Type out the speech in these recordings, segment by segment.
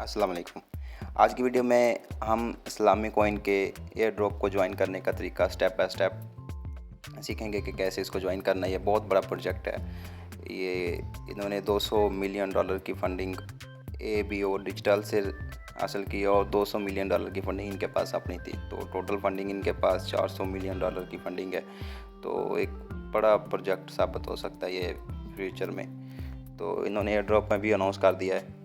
अस्सलाम वालेकुम। आज की वीडियो में हम इस्लामी कॉइन के एयर ड्रॉप को ज्वाइन करने का तरीका स्टेप बाय स्टेप सीखेंगे कि कैसे इसको ज्वाइन करना है। ये बहुत बड़ा प्रोजेक्ट है। ये इन्होंने 200 मिलियन डॉलर की फंडिंग ABO डिजिटल से हासिल की और 200 मिलियन डॉलर की फंडिंग इनके पास अपनी थी। तो टोटल फंडिंग इनके पास 400 मिलियन डॉलर की फंडिंग है। तो एक बड़ा प्रोजेक्ट साबित हो सकता है ये फ्यूचर में। तो इन्होंने एयर ड्रॉप में भी अनाउंस कर दिया है।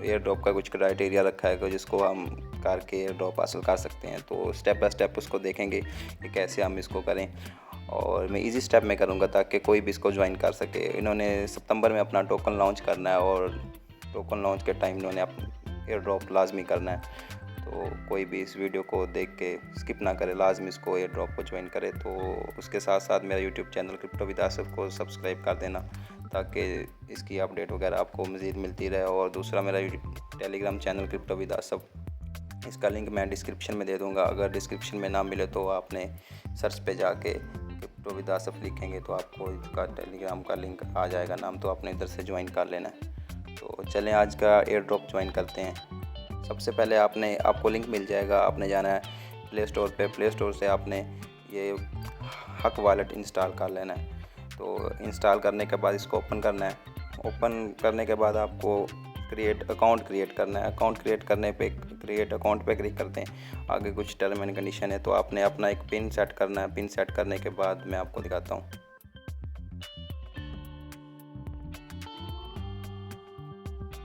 एयर ड्रॉप का कुछ क्राइटेरिया रखा है जिसको हम करके एयर ड्रॉप हासिल कर सकते हैं। तो स्टेप बाय स्टेप उसको देखेंगे कि कैसे हम इसको करें, और मैं इजी स्टेप में करूँगा ताकि कोई भी इसको ज्वाइन कर सके। इन्होंने सितंबर में अपना टोकन लॉन्च करना है और टोकन लॉन्च के टाइम इन्होंने एयर ड्रॉप लाजमी करना है। तो कोई भी इस वीडियो को देख के स्किप ना करे, लाजमी इसको एयर ड्रॉप को ज्वाइन करे। तो उसके साथ साथ मेरा YouTube channel crypto with Asif को सब्सक्राइब कर देना ताकि इसकी अपडेट वगैरह आपको मज़ीद मिलती रहे। और दूसरा मेरा Telegram channel crypto with Asif, इसका लिंक मैं डिस्क्रिप्शन में दे दूँगा। अगर डिस्क्रिप्शन में ना मिले तो आपने सर्च पे जाके क्रिप्टो विद आसिफ लिखेंगे तो आपको इसका टेलीग्राम का लिंक आ जाएगा नाम, तो आपने इधर से ज्वाइन कर लेना है। तो चलें आज का एयर ड्रॉप ज्वाइन करते हैं। सबसे पहले आपको लिंक मिल जाएगा। आपने जाना है प्ले स्टोर पे। प्ले स्टोर से आपने ये हक वॉलेट इंस्टॉल कर लेना है। तो इंस्टॉल करने के बाद इसको ओपन करना है। ओपन करने के बाद आपको अकाउंट क्रिएट करना है। अकाउंट क्रिएट करने पे क्रिएट अकाउंट पे क्लिक करते हैं। आगे कुछ टर्म एंड कंडीशन है, तो आपने अपना एक पिन सेट करना है। पिन सेट करने के बाद मैं आपको दिखाता हूँ।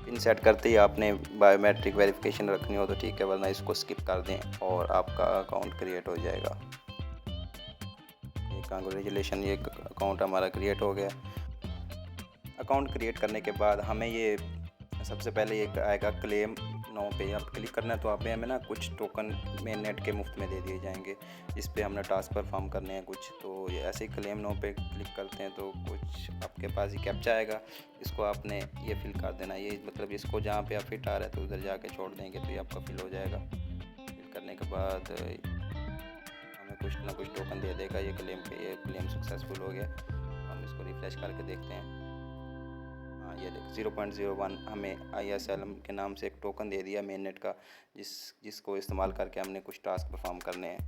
पिन सेट करते ही आपने बायोमेट्रिक वेरिफिकेशन रखनी हो तो ठीक है, वरना इसको स्किप कर दें और आपका अकाउंट क्रिएट हो जाएगा। कांग्रेचुलेशन, ये अकाउंट हमारा क्रिएट हो गया। अकाउंट क्रिएट करने के बाद हमें ये सबसे पहले ये आएगा क्लेम नाउ पे, आप क्लिक करना है। तो आप हमें ना कुछ टोकन में नेट के मुफ्त में दे दिए जाएंगे जिस पे हमने टास्क परफॉर्म करने हैं कुछ। तो ये ऐसे ही क्लेम नाउ पे क्लिक करते हैं तो कुछ आपके पास ही कैप्चा आएगा, इसको आपने ये फिल कर देना। ये मतलब इसको जहाँ पे आप फिट आ रहा है तो उधर जाके छोड़ देंगे तो ये आपका फिल हो जाएगा। फिल करने के बाद हमें कुछ ना कुछ टोकन दे देगा ये क्लेम सक्सेसफुल हो गया। हम इसको रिफ्रेश करके देखते हैं। ये देख 0.01 हमें ISLM के नाम से एक टोकन दे दिया मेन नेट का, जिसको इस्तेमाल करके हमने कुछ टास्क परफॉर्म करने हैं।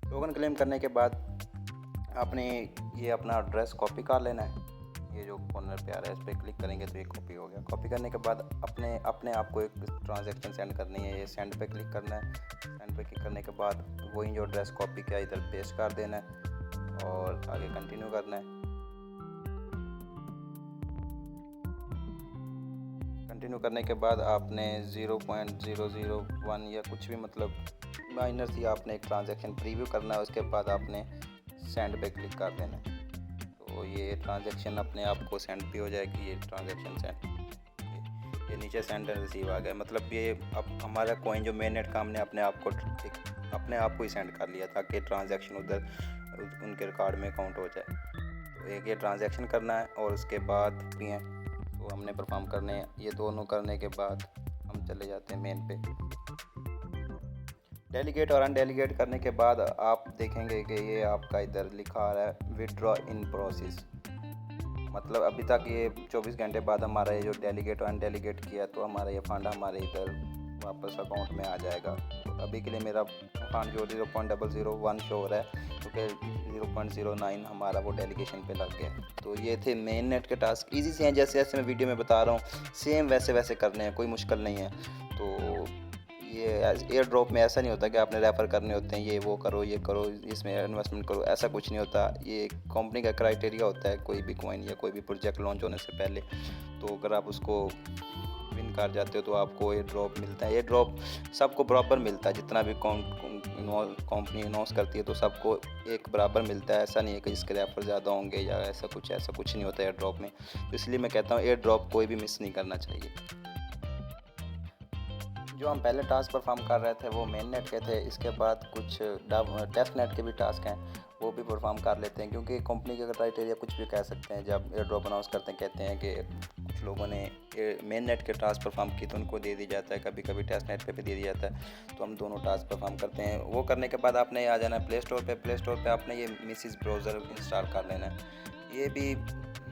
टोकन क्लेम करने के बाद आपने ये अपना एड्रेस कॉपी कर लेना है। ये जो कॉर्नर पे आ रहा है इस पर क्लिक करेंगे तो ये कॉपी हो गया। कॉपी करने के बाद अपने आपको एक ट्रांजैक्शन सेंड करनी है। ये सेंड पे क्लिक करना है। सेंड पे क्लिक करने के बाद वही जो एड्रेस कॉपी किया इधर पेस्ट कर देना है और आगे कंटिन्यू करना है। कंटिन्यू करने के बाद आपने 0.001 या कुछ भी मतलब माइनर सी आपने एक ट्रांजैक्शन प्रीव्यू करना है। उसके बाद आपने सेंड पे क्लिक कर देना है। तो ये ट्रांजैक्शन अपने आप को सेंड भी हो जाएगी। ये ट्रांजैक्शन सेंड, ये नीचे सेंड एंड रिसीव आ गया। मतलब ये अब हमारा कॉइन जो मेन नेट का हमने अपने आप को ही सेंड कर लिया ताकि ट्रांजैक्शन उधर उनके रिकॉर्ड में काउंट हो जाए। तो एक ये ट्रांजैक्शन करना है और उसके बाद भी हैं तो हमने परफॉर्म करने हैं। ये दोनों करने के बाद हम चले जाते हैं मेन पे। डेलीगेट और अनडेलीगेट करने के बाद आप देखेंगे कि ये आपका इधर लिखा आ रहा है विड्रॉ इन प्रोसेस। मतलब अभी तक ये 24 घंटे बाद हमारा ये जो डेलीगेट और अनडेलीगेट किया तो हमारा ये फंड हमारे इधर वापस अकाउंट में आ जाएगा। तो अभी के लिए मेरा फंड जो 0.001 शो हो रहा है क्योंकि 0.09 हमारा वो डेलीगेशन पे लग गया। तो ये थे मेन नेट के टास्क। इजी से हैं, जैसे जैसे मैं वीडियो में बता रहा हूँ सेम वैसे वैसे करने हैं, कोई मुश्किल नहीं है। तो ये एयर ड्रॉप में ऐसा नहीं होता कि आपने रेफ़र करने होते हैं ये वो करो ये करो इसमें इन्वेस्टमेंट करो, ऐसा कुछ नहीं होता। ये कंपनी का क्राइटेरिया होता है कोई भी कॉइन या कोई भी प्रोजेक्ट लॉन्च होने से पहले। तो अगर आप उसको विन कर जाते हो तो आपको एयर ड्रॉप मिलता है। एयर ड्रॉप सबको बराबर मिलता है, जितना भी कंपनी अनाउंस करती है तो सबको एक बराबर मिलता है। ऐसा नहीं है कि इसके रेफर ज़्यादा होंगे या ऐसा कुछ नहीं होता एयर ड्रॉप में। तो इसलिए मैं कहता हूँ एयर ड्रॉप कोई भी मिस नहीं करना चाहिए। जो हम पहले टास्क परफॉर्म कर रहे थे वो मेन नेट के थे। इसके बाद कुछ टेस्ट नेट के भी टास्क हैं वो भी परफॉर्म कर लेते हैं, क्योंकि कंपनी के क्राइटेरिया कुछ भी कह सकते हैं। जब एयर ड्रॉप अनाउंस करते हैं कहते हैं कि कुछ लोगों ने मेन नेट के टास्क परफॉर्म किए तो उनको दे दी जाता है, कभी कभी टेस्ट नेट पे भी दे दिया जाता है। तो हम दोनों टास्क परफॉर्म करते हैं। वो करने के बाद आपने आ जाना है प्ले स्टोर पे। प्ले स्टोर पे आपने ये मिसिस ब्राउज़र इंस्टॉल कर लेना है। ये भी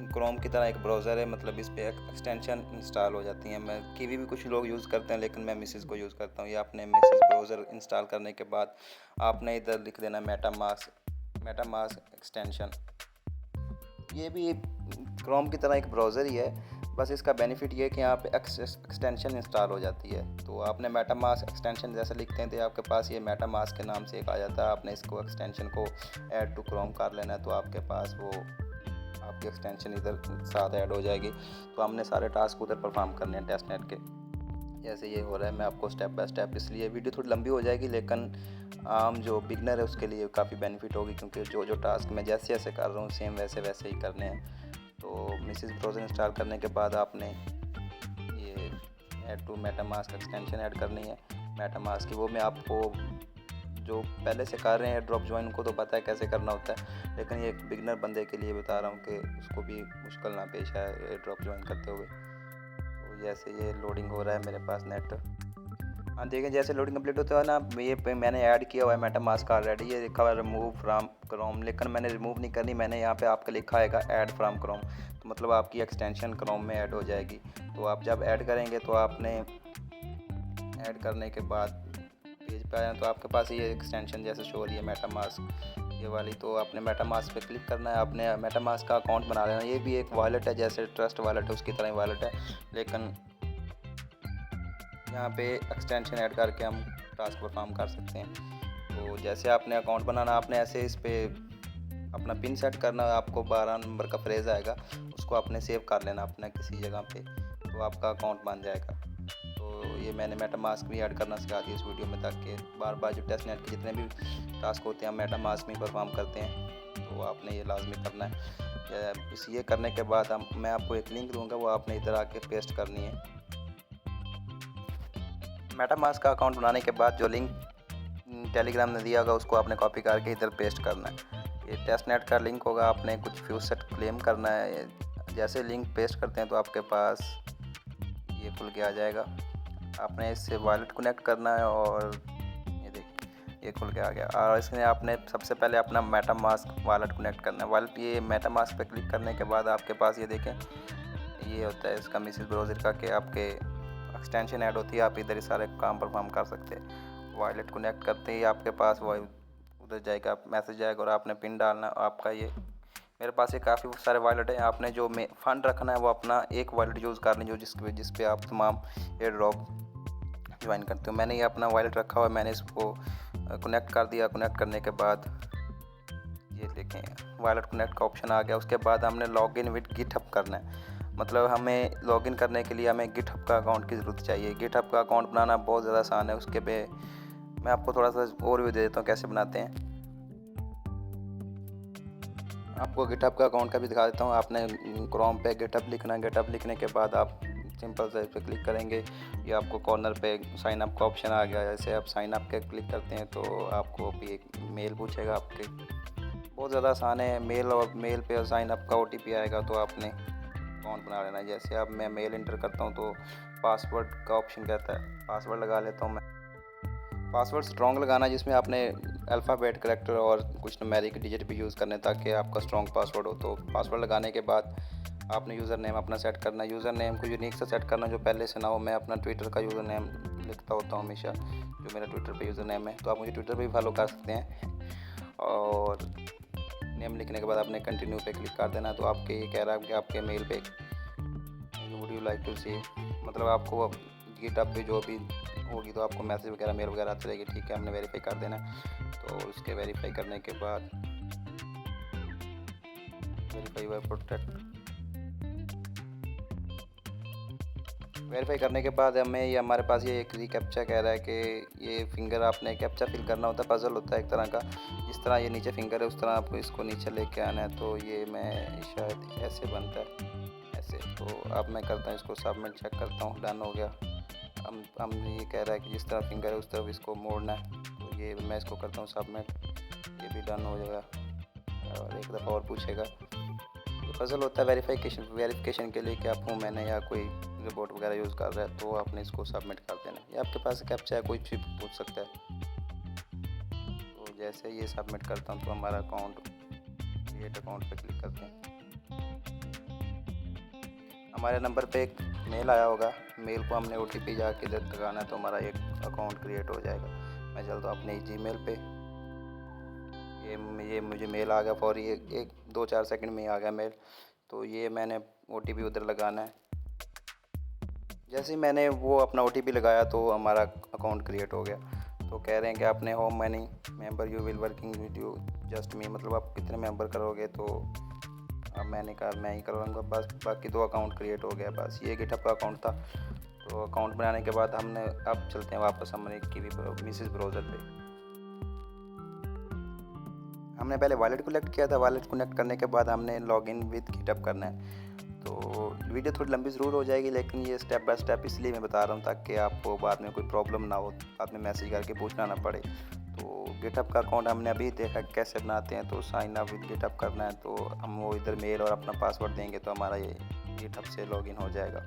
क्रोम की तरह एक ब्राउज़र है, मतलब इस पे एक्सटेंशन इंस्टॉल हो जाती हैं। मैं कीवी भी कुछ लोग यूज़ करते हैं, लेकिन मैं मिसेस को यूज़ करता हूँ। ये आपने मिसेस ब्राउज़र इंस्टॉल करने के बाद आपने इधर लिख देना मेटामास्क एक्सटेंशन। ये भी क्रोम की तरह एक ब्राउज़र ही है, बस इसका बेनिफिट ये है कि यहाँ पे एक्सटेंशन इंस्टॉल हो जाती है। तो आपने मेटामास्क एक्सटेंशन जैसे लिखते हैं तो आपके पास ये मेटामास्क के नाम से एक आ जाता है। आपने इसको एक्सटेंशन को ऐड टू क्रोम कर लेना है, तो आपके पास वो आपकी एक्सटेंशन इधर साथ ऐड हो जाएगी। तो हमने सारे टास्क उधर परफॉर्म करने हैं टेस्टनेट के। जैसे ये हो रहा है, मैं आपको स्टेप बाय स्टेप, इसलिए वीडियो थोड़ी लंबी हो जाएगी, लेकिन आम जो बिगनर है उसके लिए काफ़ी बेनिफिट होगी, क्योंकि जो टास्क मैं जैसे जैसे कर रहा हूँ सेम वैसे वैसे ही करने हैं। तो मिसेस ब्राउज़र इंस्टॉल करने के बाद आपने ये add to MetaMask extension add करनी है मेटामास्क की। वो मैं आपको जो पहले से कर रहे हैं ड्रॉप ज्वाइन उनको तो पता है कैसे करना होता है, लेकिन ये एक बिगनर बंदे के लिए बता रहा हूँ कि उसको भी मुश्किल ना पेश आए ड्रॉप ज्वाइन करते हुए। तो जैसे ये लोडिंग हो रहा है मेरे पास नेट, हाँ देखें जैसे लोडिंग कंप्लीट होता है ना, ये पे मैंने ऐड किया हुआ है मेटामास्क ऑलरेडी। ये लिखा हुआ है रिमूव फ्रॉम क्रोम, लेकिन मैंने रिमूव नहीं करनी, मैंने यहाँ पे आपका लिखा आएगा ऐड फ्रॉम क्रोम, तो मतलब आपकी एक्सटेंशन क्रोम में ऐड हो जाएगी। तो आप जब ऐड करेंगे तो आपने ऐड करने के बाद पेज पे आए तो आपके पास ये एक्सटेंशन जैसे शो हो रही है मेटामास्क ये वाली, तो आपने मेटामास्क पे क्लिक करना है। आपने मेटामास्क का अकाउंट बना लेना। ये भी एक वॉलेट है, जैसे ट्रस्ट वॉलेट है उसकी तरह ही वॉलेट है, लेकिन यहाँ पे एक्सटेंशन ऐड करके हम टास्क परफॉर्म कर सकते हैं। तो जैसे आपने अकाउंट बनाना, आपने ऐसे इस पर अपना पिन सेट करना है। आपको 12 नंबर का फ्रेज़ आएगा, उसको आपने सेव कर लेना अपना किसी जगह पे, तो आपका अकाउंट बन जाएगा। तो ये मैंने मेटामास्क भी ऐड करना सिखा दिया इस वीडियो में, ताकि बार बार जो टेस्टनेट के जितने भी टास्क होते हैं हम मेटामास्क में परफॉर्म करते हैं, तो आपने ये लाजमी करना है। इस ये करने के बाद मैं आपको एक लिंक दूंगा, वो आपने इधर आके पेस्ट करनी है। मेटामास्क का अकाउंट बनाने के बाद जो लिंक टेलीग्राम ने दिया होगा उसको आपने कॉपी करके इधर पेस्ट करना है। ये टेस्टनेट का लिंक होगा, आपने कुछ फ्यूज सेट क्लेम करना है। जैसे लिंक पेस्ट करते हैं तो आपके पास ये खुल के आ जाएगा। आपने इससे वॉलेट कनेक्ट करना है और ये देखिए ये खुल के आ गया। और इसमें आपने सबसे पहले अपना मेटामास्क वॉलेट कनेक्ट करना है। वॉलेट ये मेटामास्क पे क्लिक करने के बाद आपके पास ये देखें ये होता है इसका मिसेस ब्राउज़र का, कि आपके एक्सटेंशन ऐड होती है, आप इधर ही सारे काम परफॉर्म कर सकते हैं। वॉलेट कनेक्ट करते ही आपके पास वो उधर जाएगा, मैसेज जाएगा और आपने पिन डालना। आपका ये मेरे पास ये काफ़ी सारे वॉलेट हैं। आपने जो में फ़ंड रखना है वो अपना एक वॉलेट यूज़ कर लें जो जिस पे आप तमाम एयर ड्रॉप ज्वाइन करते हो। मैंने ये अपना वॉलेट रखा हुआ है, मैंने इसको कनेक्ट कर दिया। कनेक्ट करने के बाद ये देखें वॉलेट कनेक्ट का ऑप्शन आ गया। उसके बाद हमने लॉगिन विद गिटहब करना है, मतलब हमें लॉगिन करने के लिए हमें गिटहब का अकाउंट की ज़रूरत चाहिए। गिटहब का अकाउंट बनाना बहुत ज़्यादा आसान है। उसके पे मैं आपको थोड़ा सा ओवरव्यू दे देता हूँ कैसे बनाते हैं। आपको गिटहब का अकाउंट का भी दिखा देता हूँ। आपने क्रोम पे गिटहब लिखना है। गिटहब लिखने के बाद आप सिंपल से इस पर क्लिक करेंगे, ये आपको कॉर्नर पे साइन अप का ऑप्शन आ गया। जैसे आप साइन अप के क्लिक करते हैं तो आपको भी एक मेल पूछेगा आपके, बहुत ज़्यादा आसान है। मेल पे साइन अप का OTP आएगा तो आपने अकाउंट बना लेना है। जैसे अब मैं मेल इंटर करता हूँ तो पासवर्ड का ऑप्शन कहता है, पासवर्ड लगा लेता हूँ मैं। पासवर्ड स्ट्रॉन्ग लगाना जिसमें आपने अल्फ़ाबेट करैक्टर और कुछ न्यूमेरिक डिजिट भी यूज़ करने ताकि आपका स्ट्रॉन्ग पासवर्ड हो। तो पासवर्ड लगाने के बाद आपने यूज़र नेम अपना सेट करना है। यूज़र नेम को यूनिक से सेट करना जो पहले से ना हो। मैं अपना ट्विटर का यूज़र नेम लिखता होता हूँ हमेशा, जो मेरा ट्विटर पे यूज़र नेम है, तो आप मुझे ट्विटर पे भी फॉलो कर सकते हैं। और नेम लिखने के बाद आपने कंटिन्यू पे क्लिक कर देना। तो आपके ये कह रहा है कि आपके मेल पे वुड यू लाइक टू सी, मतलब आपको गिटहब पे जो भी होगी तो आपको मैसेज वगैरह मेल वगैरह आती रहेगी। ठीक है, हमने वेरीफाई कर देना। तो उसके वेरीफाई करने के बाद वेरीफाई व प्रोटेक्ट, वेरीफाई करने के बाद हमें ये हमारे पास ये एक कैप्चा कह रहा है कि ये फिंगर आपने कैप्चा फिल करना होता है। पजल होता है एक तरह का, जिस तरह ये नीचे फिंगर है उस तरह आपको इसको नीचे लेके आना है। तो ये मैं शायद ऐसे बनता है ऐसे। तो अब मैं करता हूँ इसको सबमिट, चेक करता हूँ, डन हो गया। हम ये कह रहा है कि जिस तरह फिंगर है उस तरफ इसको मोड़ना है। तो ये मैं इसको करता हूँ सबमिट, ये भी डन हो जाएगा। और एक दफ़ा और पूछेगा। तो पजल होता है वेरिफिकेशन के लिए कि आप हूँ मैंने या कोई रिपोर्ट वगैरह यूज़ कर रहा है, तो आपने इसको सबमिट कर देना। ये आपके पास कैप्चा है, कोई भी पूछ सकता है। तो जैसे ये सबमिट करता हूँ तो हमारा अकाउंट क्रिएट अकाउंट पे क्लिक करते हैं। हमारे नंबर पे एक मेल आया होगा, मेल को हमने OTP जाके इधर लगाना है तो हमारा एक अकाउंट क्रिएट हो जाएगा। मैं चलता हूँ अपने जीमेल पे। ये मुझे मेल आ गया फौरी, एक 2-4 सेकंड में ही आ गया मेल। तो ये मैंने OTP उधर लगाना है। जैसे ही मैंने वो अपना OTP लगाया तो हमारा अकाउंट क्रिएट हो गया। तो कह रहे हैं कि आपने how many member you will working with you just me, मतलब आप कितने मेंबर करोगे। तो अब मैंने कहा मैं ही करवाऊँगा बस। बाकी 2 अकाउंट क्रिएट हो गया बस। ये गिटहब का अकाउंट था। तो अकाउंट बनाने के बाद हमने अब चलते हैं वापस हमारे कीवी मिसेस ब्राउज़र पे। हमने पहले वॉलेट कनेक्ट किया था। वॉलेट कनेक्ट करने के बाद हमने लॉगिन विद गिटहब करना है। तो वीडियो थोड़ी लंबी ज़रूर हो जाएगी, लेकिन ये स्टेप बाय स्टेप इसलिए मैं बता रहा हूँ ताकि आपको बाद में कोई प्रॉब्लम ना हो, बाद में मैसेज करके पूछना ना पड़े। तो गिटहब का अकाउंट हमने अभी देखा कैसे बनाते हैं। तो साइन अप विद गिटहब करना है, तो हम वो इधर मेल और अपना पासवर्ड देंगे तो हमारा ये गिटहब से लॉगिन हो जाएगा।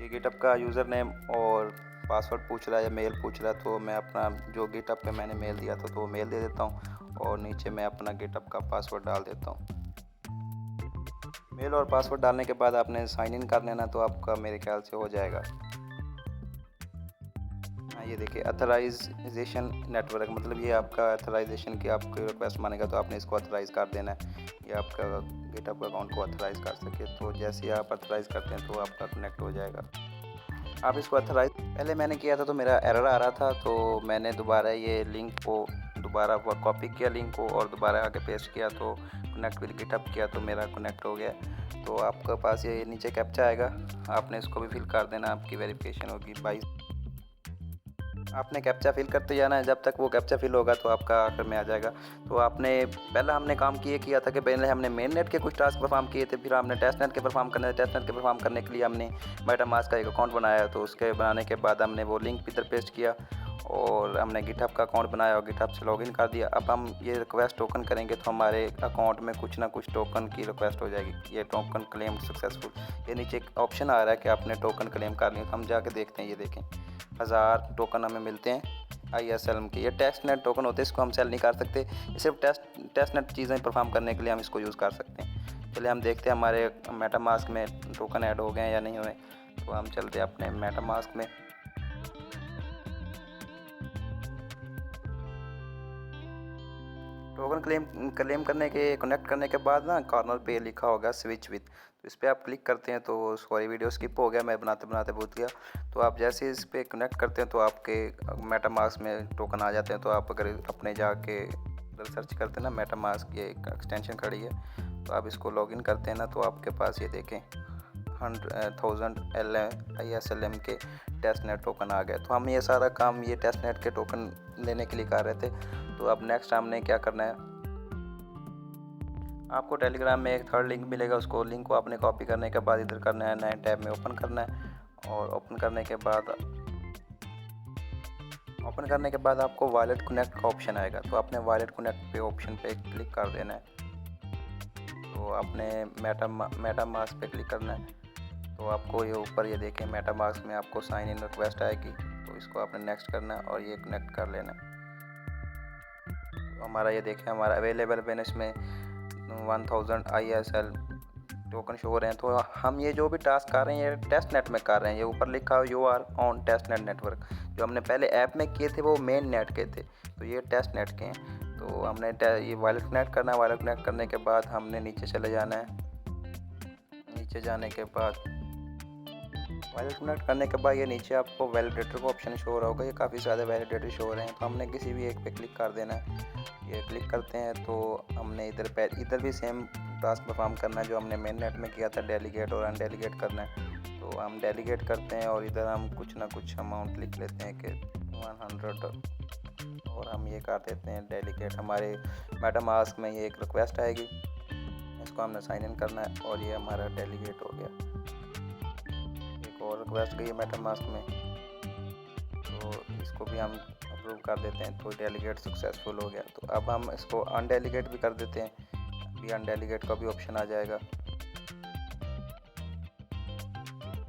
ये गिटहब का यूज़र नेम और पासवर्ड पूछ रहा है या मेल पूछ रहा है, तो मैं अपना जो गिटहब पे मैंने मेल दिया था तो वो मेल दे देता हूँ और नीचे मैं अपना गिटहब का पासवर्ड डाल देता हूँ। मेल और पासवर्ड डालने के बाद आपने साइन इन कर लेना, तो आपका मेरे ख्याल से हो जाएगा। हाँ, ये देखिए अथराइजेशन नेटवर्क, मतलब ये आपका अथराइजेशन की आपकी रिक्वेस्ट मानेगा तो आपने इसको अथराइज़ कर देना है। ये आपका गिटहब अकाउंट को अथराइज़ कर सके। तो जैसे ही आप अथराइज़ करते हैं तो आपका कनेक्ट हो जाएगा। आप इसको अथराइज़ पहले मैंने किया था तो मेरा एरर आ रहा था, तो मैंने दोबारा ये लिंक को दोबारा कॉपी किया लिंक को और दोबारा आके पेस्ट किया, तो कनेक्ट विद गिटहब किया तो मेरा कनेक्ट हो गया। तो आपके पास ये नीचे कैप्चा आएगा, आपने इसको भी फिल कर देना। आपकी वेरिफिकेशन होगी 22। आपने कैप्चा फिल करते जाना है, जब तक वो कैप्चा फिल होगा तो आपका आखिर में आ जाएगा। तो आपने पहला हमने काम किया था कि पहले हमने मेन नेट के कुछ टास्क परफॉर्म किए थे, फिर हमने टेस्ट नेट के परफॉर्म करने थे। टेस्ट नेट के परफॉर्म करने के लिए हमने मेटामास्क का एक अकाउंट बनाया। तो उसके बनाने के बाद हमने वो लिंक इधर पेस्ट किया और हमने गिटहब का अकाउंट बनाया और गिटहब से लॉगिन कर दिया। अब हम ये रिक्वेस्ट टोकन करेंगे तो हमारे अकाउंट में कुछ ना कुछ टोकन की रिक्वेस्ट हो जाएगी। ये टोकन क्लेम सक्सेसफुल, ये नीचे एक ऑप्शन आ रहा है कि आपने टोकन क्लेम कर लिया। तो हम जाके देखते हैं, ये देखें 1000 टोकन हमें मिलते हैं ISLM के। ये टेस्ट नेट टोकन होते हैं, इसको हम सेल नहीं कर सकते। ये सिर्फ टेस्ट नेट चीज़ें परफॉर्म करने के लिए हम इसको यूज़ कर सकते हैं। चलिए हम देखते हैं हमारे मेटामास्क में टोकन ऐड हो गए हैं या नहीं हुए। तो हम चलते हैं अपने मेटामास्क में। टोकन क्लेम करने के कनेक्ट करने के बाद ना कॉर्नर पे लिखा होगा स्विच विथ, तो इस पर आप क्लिक करते हैं। तो सॉरी वीडियो स्किप हो गया, मैं बनाते बनाते भूल गया। तो आप जैसे इस पर कनेक्ट करते हैं तो आपके मेटामास्क में टोकन आ जाते हैं। तो आप अगर अपने जाके सर्च करते हैं ना मेटामास्क, ये एक्सटेंशन खड़ी है, तो आप इसको लॉगिन करते हैं ना, तो आपके पास ये देखें 100,000 ISLM के टेस्ट नेट टोकन आ गए। तो हम ये सारा काम ये टेस्ट नेट के टोकन लेने के लिए कर रहे थे। तो अब नेक्स्ट हमने क्या करना है, आपको टेलीग्राम में एक थर्ड लिंक मिलेगा, उसको लिंक को आपने कॉपी करने के बाद इधर करना है, नए टैब में ओपन करना है। और ओपन करने के बाद आपको वॉलेट कनेक्ट का ऑप्शन आएगा। तो आपने वॉलेट कनेक्ट पे ऑप्शन पे क्लिक कर देना है। तो आपने मेटामास्क पे क्लिक करना है। तो आपको ये ऊपर ये देखें मेटामास्क में आपको साइन इन रिक्वेस्ट आएगी, तो इसको आपने नेक्स्ट करना है और ये कनेक्ट कर लेना है। तो हमारा ये देखें हमारा अवेलेबल बैलेंस में 1000 ISL टोकन शो हो रहे हैं। तो हम ये जो भी टास्क कर रहे हैं ये टेस्ट नेट में कर रहे हैं। ये ऊपर लिखा है you are on test net network. जो हमने पहले ऐप में किए थे वो मेन नेट के थे, तो ये टेस्ट नेट के हैं। तो हमने ये वॉलेट कनेक्ट करना है। वॉलेट कनेक्ट करने के बाद हमने नीचे चले जाना है। नीचे जाने के बाद वॉलेट कनेक्ट करने के बाद ये नीचे आपको वैलिडेटर का ऑप्शन शो हो रहा होगा। ये काफ़ी ज़्यादा वैलिडेटर शो हो रहे हैं, तो हमने किसी भी एक पे क्लिक कर देना है। ये क्लिक करते हैं तो हमने इधर भी सेम टास्क परफॉर्म करना है जो हमने मेन नेट में किया था, डेलीगेट और अनडेलीगेट करना है। तो हम डेलीगेट करते हैं और इधर हम कुछ ना कुछ अमाउंट लिख लेते हैं कि 100 और हम ये कर देते हैं डेलीगेट। हमारे मेटामास्क में ये एक रिक्वेस्ट आएगी, इसको हमने साइन इन करना है और ये हमारा डेलीगेट हो गया। एक और रिक्वेस्ट गई है मेटामास्क में, तो इसको भी हम अप्रूव कर देते हैं। तो डेलीगेट सक्सेसफुल हो गया। तो अब हम इसको अनडेलीगेट भी कर देते हैं, अभी अनडेलीगेट का भी ऑप्शन आ जाएगा।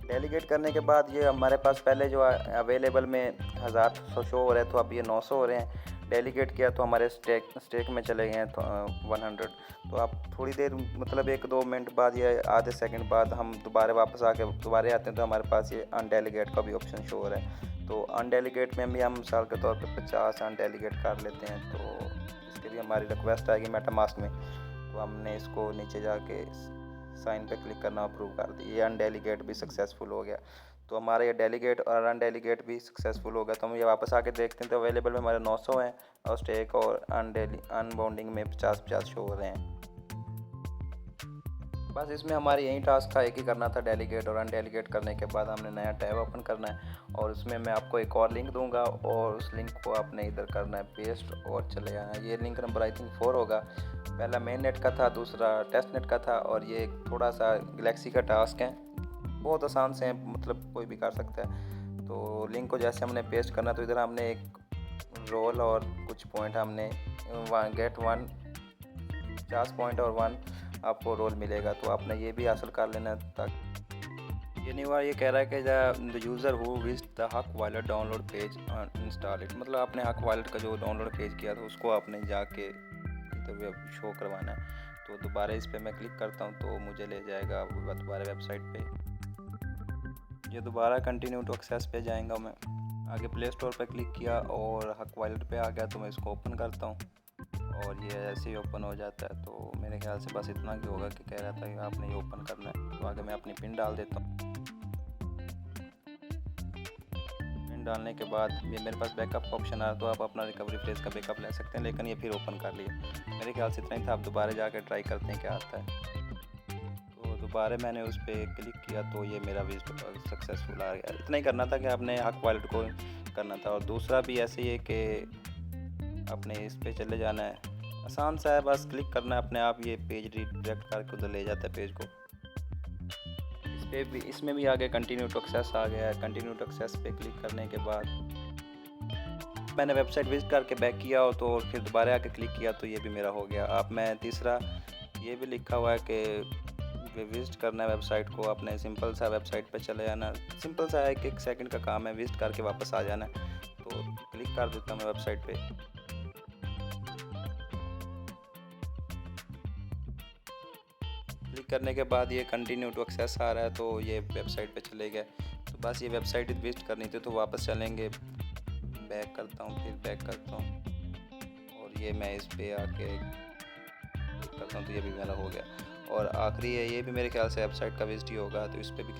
डेलीगेट करने के बाद ये हमारे पास पहले जो अवेलेबल में 1000 शो हो रहे हैं, तो अब ये 900 हो रहे हैं। डेलीगेट किया तो हमारे स्टेक में चले गए हैं तो 100। तो आप थोड़ी देर मतलब 1-2 मिनट बाद या आधे सेकंड बाद हम दोबारा वापस आके दोबारा आते हैं तो हमारे पास ये अनडेलीगेट का भी ऑप्शन शो हो रहा है। तो अनडेलीगेट में भी हम मिसाल के तौर पे 50 अनडेलीगेट कर लेते हैं, तो इसके लिए हमारी रिक्वेस्ट आएगी मेटामास्क में, तो हमने इसको नीचे जाके साइन पे क्लिक करना अप्रूव कर दिया। ये अनडेलीगेट भी सक्सेसफुल हो गया। तो हमारा ये डेलीगेट और अनडेलीगेट भी सक्सेसफुल हो गया। तो हम ये वापस आके देखते हैं तो अवेलेबल में हमारे 900 हैं और स्टेक और अनबाउंडिंग में 50-50 शो हो रहे हैं। बस इसमें हमारी यही टास्क था, एक ही करना था, डेलीगेट और अनडेलीगेट करने के बाद हमने नया टैब ओपन करना है और उसमें मैं आपको एक और लिंक दूंगा और उस लिंक को आपने इधर करना है पेस्ट और चले जाना है। ये लिंक नंबर आई थिंक 4 होगा। पहला मेन नेट का था, दूसरा टेस्ट नेट का था और ये थोड़ा सा गैलेक्सी का टास्क है। बहुत आसान से है, मतलब कोई भी कर सकता है। तो लिंक को जैसे हमने पेस्ट करना तो इधर हमने एक रोल और कुछ पॉइंट हमने गेट 1 50 पॉइंट और 1 आपको रोल मिलेगा, तो आपने ये भी हासिल कर लेना तक। ये नहीं हुआ, ये कह रहा है कि the user who visit the हक wallet download page install it, मतलब आपने हक वॉलेट का जो डाउनलोड पेज किया था उसको आपने जाके इधर शो करवाना है। तो दोबारा इस पर मैं क्लिक करता हूँ तो मुझे ले जाएगा दोबारा वेबसाइट पे। ये दोबारा कंटिन्यू टू एक्सेस पे जाएगा। मैं आगे प्ले स्टोर पर क्लिक किया और हक वॉलेट पे आ गया, तो मैं इसको ओपन करता हूँ और ये ऐसे ही ओपन हो जाता है। तो मेरे ख्याल से बस इतना ही होगा कि कह रहा था कि आपने ये ओपन करना है। तो आगे मैं अपनी पिन डाल देता हूँ। पिन डालने के बाद ये मेरे पास बैकअप का ऑप्शन आ रहा, तो आप अपना रिकवरी फ्रेज का बैकअप ले सकते हैं, लेकिन ये फिर ओपन कर लिया। मेरे ख्याल से इतना ही था। आप दोबारा जाकर ट्राई करते हैं क्या आता है। तो दोबारा मैंने उस पर क्लिक किया तो ये मेरा विजिट सक्सेसफुल आ गया। इतना ही करना था कि आपने हक वॉलेट को करना था। और दूसरा भी ऐसे ही है कि आपने इस पे चले जाना है, आसान सा है, बस क्लिक करना है, अपने आप ये पेज रिडायरेक्ट करके उधर ले जाता है पेज को। इस पे भी, इसमें भी आगे कंटिन्यू टू एक्सेस आ गया है। कंटिन्यू टू एक्सेस पे क्लिक करने के बाद मैंने वेबसाइट विजिट करके बैक किया हो तो फिर दोबारा आके क्लिक किया तो ये भी मेरा हो गया। अब मैं तीसरा ये भी लिखा हुआ है कि विजिट करना है वेबसाइट को, अपने सिंपल सा वेबसाइट पे चले जाना। सिंपल सा है, 1 सेकंड का काम है, विजिट करके वापस आ जाना है। तो क्लिक कर देता हूँ मैं वेबसाइट पे। क्लिक करने के बाद ये कंटिन्यू टू एक्सेस आ रहा है, तो ये वेबसाइट पे चले गए। तो बस ये वेबसाइट विजिट करनी थी, तो वापस चलेंगे। बैक करता हूँ, फिर बैक करता हूँ और ये मैं इस पे आके क्लिक करता हूँ तो ये भी मेरा हो गया। और आखिरी है, ये भी मेरे ख्याल से वेबसाइट का विजिट ही होगा, तो इस पर भी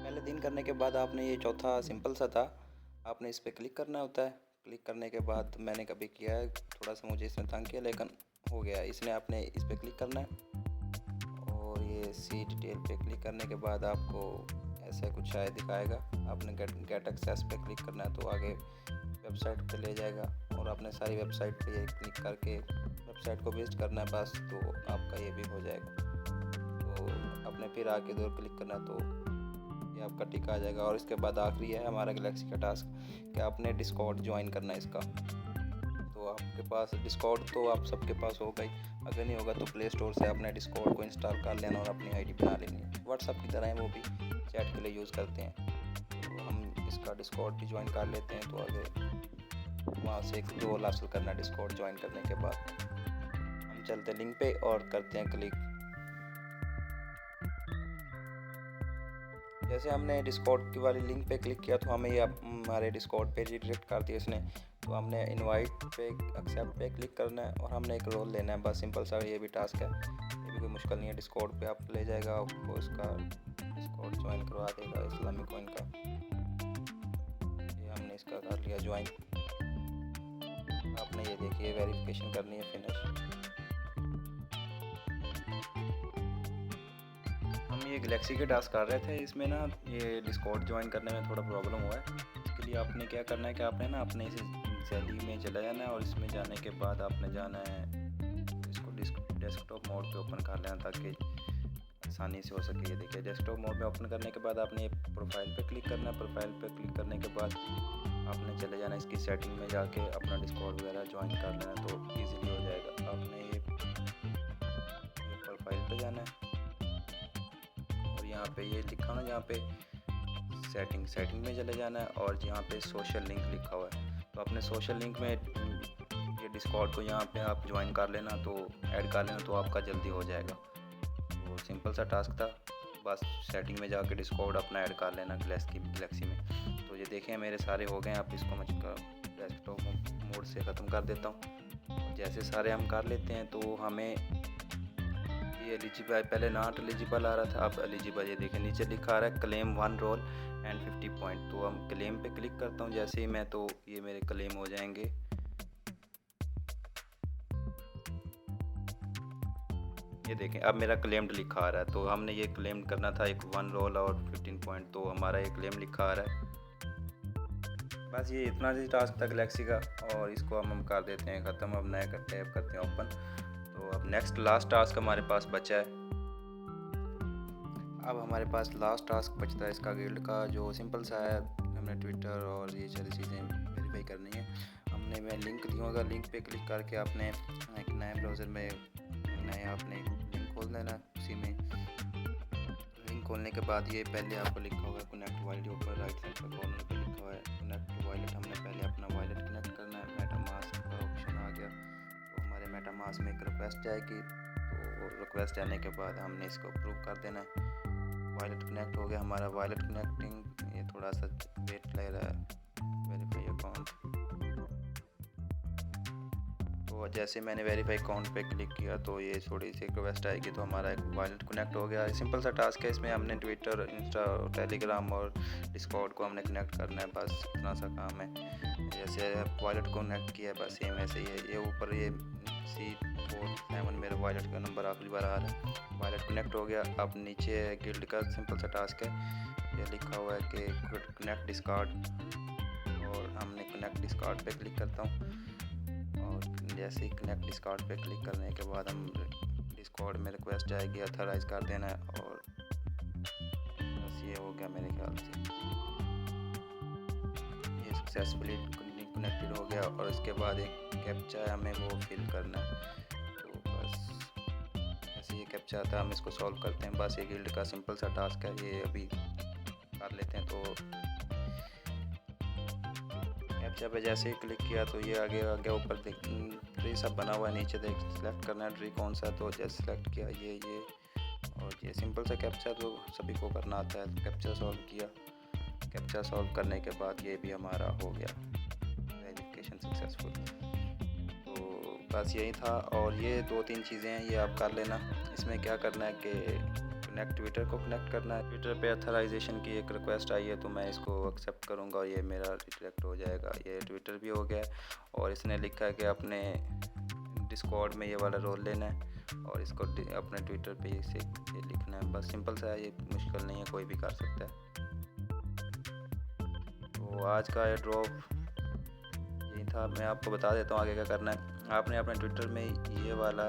पहले दिन करने के बाद आपने ये चौथा सिंपल सा था, आपने इस पर क्लिक करना होता है। क्लिक करने के बाद मैंने कभी किया है, थोड़ा सा मुझे इसने तंग किया लेकिन हो गया। इसने आपने इस पर क्लिक करना है और ये सी डिटेल पे क्लिक करने के बाद आपको ऐसा कुछ शायद दिखाएगा। आपने गेट एक्सेस पे क्लिक करना है तो आगे वेबसाइट पे ले जाएगा और आपने सारी वेबसाइट पे ये क्लिक करके वेबसाइट को विजिट करना है बस, तो आपका ये भी हो जाएगा। तो आपने फिर आके इधर क्लिक करना है तो ये आपका टिक आ जाएगा। और इसके बाद आखिरी है हमारा गैलेक्सी का टास्क कि आपने डिस्कॉर्ड ज्वाइन करना है इसका। तो आपके पास डिस्कॉर्ड तो आप सबके पास होगा ही, अगर नहीं होगा तो प्ले स्टोर से आपने डिस्कॉर्ड को इंस्टॉल कर लेना और अपनी आईडी बना लेनी है। व्हाट्सअप की तरह है, वो भी चैट के लिए यूज़ करते हैं। तो हम इसका डिस्कॉर्ड भी ज्वाइन कर लेते हैं। तो आगे वहाँ से एक रोल हासिल करना है डिस्कॉर्ड ज्वाइन करने के बाद। हम चलते हैं लिंक पे और करते हैं क्लिक। जैसे हमने डिस्कॉर्ड की वाली लिंक पे क्लिक किया तो हमें ये हमारे डिस्कॉर्ड पे रिडायरेक्ट कर दिया इसने। तो हमने इनवाइट पे एक्सेप्ट पे क्लिक करना है और हमने एक रोल लेना है, बस सिंपल सा ये भी टास्क है, ये भी कोई मुश्किल नहीं है। डिस्कॉर्ड पे आप ले जाएगा, आपको इसका डिस्कॉर्ड ज्वाइन करवा देगा इस्लामिक कॉइन का। ये हमने इसका कर लिया ज्वाइन। आपने ये देखिए वेरिफिकेशन करनी है, फिनिश। हम ये गैलेक्सी के टास्क कर रहे थे, इसमें ना ये डिस्कॉर्ड ज्वाइन करने में थोड़ा प्रॉब्लम हुआ है। इसके लिए आपने क्या करना है कि आपने ना अपने इस गैलरी में चला जाना है और इसमें जाने के बाद आपने जाना है इसको डेस्कटॉप मोड पे ओपन कर लेना ताकि आसानी से हो सके। ये देखिए डेस्कटॉप मोड में ओपन करने के बाद आपने ये प्रोफाइल पे क्लिक करना है। प्रोफाइल पे क्लिक करने के बाद आपने चले जाना इसकी सेटिंग में जाके अपना डिस्कॉर्ड वगैरह ज्वाइन कर लेना, तो ईजिली हो जाएगा। आपने ये प्रोफाइल पे जाना है और यहाँ पे ये लिखा ना, यहाँ पे सेटिंग में चले जाना है और यहाँ पे सोशल लिंक लिखा हुआ है तो अपने सोशल लिंक में ये डिस्कॉर्ड को यहाँ पे आप ज्वाइन कर लेना, तो ऐड कर लेना, तो आपका जल्दी हो जाएगा। तो सिंपल सा टास्क था, बस सेटिंग में जाके डिस्कॉर्ड अपना ऐड कर लेना गैलेक्सी में। तो ये देखें मेरे सारे हो गए। अब इसको मैं डेस्कटॉप मोड से ख़त्म कर देता हूँ। जैसे सारे हम कर लेते हैं तो हमें ये एलिजिबल, पहले नॉट एलिजिबल आ रहा था, अब एलिजिबल। ये देखें नीचे लिखा आ रहा है क्लेम 1 रोल एंड 50 पॉइंट। तो हम क्लेम पे क्लिक करता हूँ जैसे ही मैं, तो ये मेरे क्लेम हो जाएंगे। ये देखें अब मेरा क्लेम्ड लिखा आ रहा है। तो हमने ये क्लेम करना था एक 1 रोल और 15 पॉइंट, तो हमारा ये क्लेम लिखा आ रहा है। बस ये इतना सी टास्क था गैलेक्सी का, और इसको हम कर देते हैं ख़त्म। अब नया टैप करते हैं ओपन। तो अब नेक्स्ट लास्ट टास्क हमारे पास बचा है। अब हमारे पास लास्ट टास्क बचता है इसका गिल्ड का, जो सिंपल सा है। हमने ट्विटर और ये सारी चीज़ें वेरीफाई करनी है। हमने, मैं लिंक दूँगा, लिंक पे क्लिक करके आपने एक नए ब्राउज़र में नया आपने लिंक खोल देना। उसी में लिंक खोलने के बाद ये पहले आपको लिखा होगा कनेक्ट वॉलेट, ऊपर राइट साइड पर कॉर्नर पे लिखा हुआ है कनेक्ट वॉलेट। हमने पहले अपना वॉलेट कनेक्ट करना है। मेटामास्क का ऑप्शन आ गया, तो हमारे मेटामास्क में एक रिक्वेस्ट आएगी। तो रिक्वेस्ट आने के बाद हमने इसको अप्रूव कर देना है। वॉलेट कनेक्ट हो गया हमारा। वॉलेट कनेक्टिंग, ये थोड़ा सा वेट ले रहा है। वेरीफाई अकाउंट, तो जैसे मैंने वेरीफाई अकाउंट पे क्लिक किया तो ये थोड़ी सी रिक्वेस्ट आएगी, तो हमारा एक वॉलेट कनेक्ट हो गया। सिंपल सा टास्क है। इसमें हमने ट्विटर, इंस्टा, टेलीग्राम और डिस्कॉर्ड को हमने कनेक्ट करना है, बस इतना सा काम है। जैसे वॉलेट को कनेक्ट किया है, बस सेम ऐसे ही है। ये ऊपर ये C47 मेरा वॉलेट का नंबर आखिरी बार आ रहा है। वॉलेट कनेक्ट हो गया। अब नीचे गिल्ड का सिंपल सा टास्क है, ये लिखा हुआ है कि कनेक्ट डिस्कॉर्ड, और हमने कनेक्ट डिस्कॉर्ड पे क्लिक करता हूँ। और जैसे ही कनेक्ट डिस्कॉर्ड पे क्लिक करने के बाद हम डिस्कॉर्ड में रिक्वेस्ट आएगी, अथराइज़ कर देना है, और बस ये हो गया मेरे ख्याल से। ये सक्सेसफुली कनेक्टेड हो गया, और इसके बाद एक कैप्चा है, हमें वो फिल करना है। तो बस ऐसे ये कैप्चा आता है, हम इसको सॉल्व करते हैं। बस ये गिल्ड का सिंपल सा टास्क है, ये अभी कर लेते हैं। तो कैप्चा पे जैसे ही क्लिक किया तो ये आगे ऊपर ट्री सब बना हुआ है, नीचे देख सिलेक्ट करना है ट्री कौन सा। तो जैसे सिलेक्ट किया ये और ये सिंपल सा कैप्चा तो सभी को करना आता है। कैप्चा सॉल्व किया। कैप्चा सॉल्व करने के बाद ये भी हमारा हो गया वेरिफिकेशन सक्सेसफुल। तो बस यही था, और ये 2-3 चीज़ें हैं, ये आप कर लेना। इसमें क्या करना है कि ट्विटर को कनेक्ट करना है। ट्विटर पे अथराइजेशन की एक रिक्वेस्ट आई है, तो मैं इसको एक्सेप्ट करूँगा और ये मेरा रिडायरेक्ट हो जाएगा। ये ट्विटर भी हो गया, और इसने लिखा है कि अपने डिस्कॉर्ड में ये वाला रोल लेना है, और इसको अपने ट्विटर पे इसे ये लिखना है। बस सिंपल सा है, ये मुश्किल नहीं है, कोई भी कर सकता है। तो आज का ये ड्रॉप यही था। मैं आपको बता देता हूँ आगे क्या करना है। आपने अपने ट्विटर में ये वाला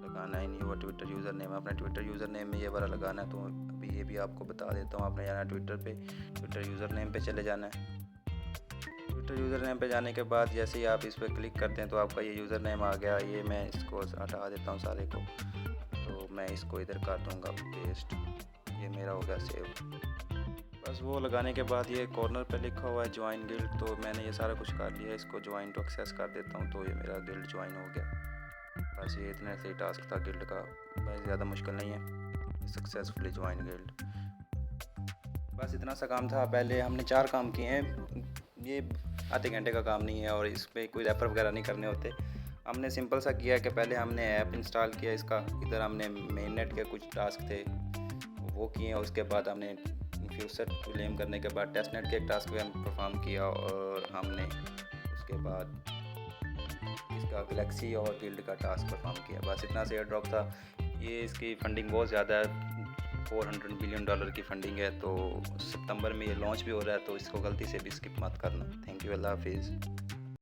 लगाना है, न्यू ट्विटर यूज़र नेम। अपने ट्विटर यूज़र नेम में ये वाला लगाना है। तो अभी ये भी आपको बता देता हूँ। आपने जाना है ट्विटर पे, ट्विटर यूज़र नेम पे चले जाना है। ट्विटर यूज़र नेम पे जाने के बाद जैसे ही आप इस पर क्लिक करते हैं तो आपका ये यूज़र नेम आ गया। ये मैं इसको हटा देता हूँ सारे को, तो मैं इसको इधर कर दूँगा पेस्ट। ये मेरा हो गया सेव। बस वो लगाने के बाद ये कॉर्नर पे लिखा हुआ है ज्वाइन गिल्ड, तो मैंने ये सारा कुछ कर लिया। इसको ज्वाइन टू एक्सेस कर देता हूँ, तो ये मेरा गिल्ड ज्वाइन हो गया। बस ये इतना सही टास्क था गिल्ड का, बस ज़्यादा मुश्किल नहीं है। सक्सेसफुली ज्वाइन गिल्ड, बस इतना सा काम था। पहले हमने 4 काम किए हैं, ये आधे घंटे का काम नहीं है, और इस पर कोई रेफर वगैरह नहीं करने होते। हमने सिंपल सा किया है कि पहले हमने ऐप इंस्टॉल किया इसका। इधर हमने मेन नेट के कुछ टास्क थे वो किए, उसके बाद हमने फ्यूचर क्लेम करने के बाद टेस्ट नेट के एक टास्क भी हम परफॉर्म किया, और हमने उसके बाद इसका गैलेक्सी और गिल्ड का टास्क परफॉर्म किया। बस इतना से एयर ड्रॉप था। ये इसकी फंडिंग बहुत ज़्यादा है, $400 बिलियन की फंडिंग है। तो सितंबर में ये लॉन्च भी हो रहा है, तो इसको गलती से भी स्किप मत करना। थैंक यू, अल्लाह हाफिज़।